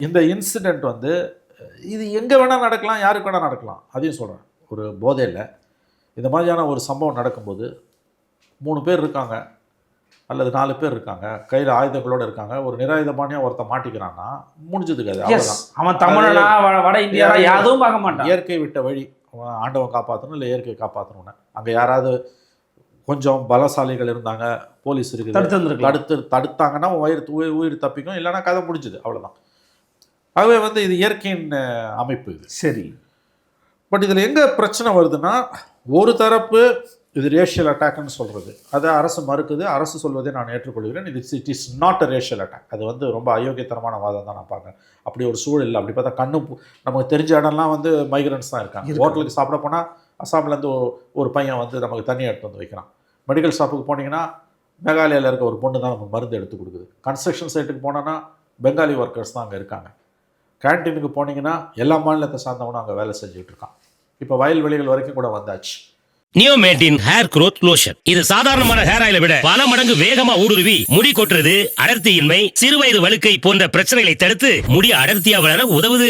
இந்த இன்சிடெண்ட் வந்து இது எங்கே வேணால் நடக்கலாம், யாருக்கு வேணால் நடக்கலாம். அதையும் சொல்கிறேன். ஒரு போதையில் இந்த மாதிரியான ஒரு சம்பவம் நடக்கும்போது 3 பேர் இருக்காங்க அல்லது 4 பேர் இருக்காங்க, கையில் ஆயுதங்களோடு இருக்காங்க, ஒரு நிராயுதபாணியாக ஒருத்தன் மாட்டிக்கிறான்னா முடிஞ்சதுக்கு அது அவ்வளோதான். அவன் தமிழனா வட இந்தியா யாரும் பார்க்க மாட்டான். இயற்கை விட்ட வழி, ஆண்டவன் காப்பாற்றணும் இல்லை இயற்கை காப்பாற்றணும்னு. அங்கே யாராவது கொஞ்சம் பலசாலிகள் இருந்தாங்க, போலீஸ் இருக்குது, தடுத்தாங்கன்னா உயிர் தப்பிக்கும், இல்லைன்னா கதை முடிஞ்சுது, அவ்வளோதான். ஆகவே வந்து இது இயற்கையின் அமைப்பு இது. சரி, பட் இதில் எங்கே பிரச்சனை வருதுன்னா, ஒரு தரப்பு இது ரேஷியல் அட்டாக்னு சொல்கிறது, அதை அரசு மறுக்குது. அரசு சொல்வதை நான் ஏற்றுக்கொள்கிறேன். It is not a racial attack. அது வந்து ரொம்ப அயோக்கியத்தனமான வாதம் தான் நான் பார்க்குறேன். அப்படி ஒரு சூழல் இல்லை. அப்படி பார்த்தா நமக்கு தெரிஞ்ச இடம்லாம் வந்து மைக்ரன்ஸ் தான் இருக்காங்க. ஹோட்டலுக்கு சாப்பிட போனால் அசாம்லேருந்து ஒரு பையன் வந்து நமக்கு தண்ணி எடுத்து வந்து வைக்கிறான். மெடிக்கல் ஷாப்புக்கு போனீங்கன்னா மேகாலயாவில் இருக்க ஒரு பொண்ணு தான் நமக்கு மருந்து எடுத்து கொடுக்குது. கன்ஸ்ட்ரக்ஷன் சைட்டுக்கு போனோன்னா பெங்காலி ஒர்க்கர்ஸ் தான் அங்கே இருக்காங்க. கேன்டீனுக்கு போனீங்கன்னா எல்லா மாநிலத்தை சார்ந்தவனும் அங்கே வேலை செஞ்சுட்டு இருக்கான். இப்போ வயல்வெளிகள் வரைக்கும் கூட வந்தாச்சு. நியோமேட்டின் ஹேர் க்ரோத் லோஷன். இது சாதாரணமான ஹேர் ஆயிலை விட பல மடங்கு வேகமா ஊடுருவி முடி கொட்டுறது, அடர்த்தியின்மை, சிறுவயது வழுக்கை போன்ற பிரச்சனைகளை தடுத்து முடி அடர்த்தியா வளர உதவுது.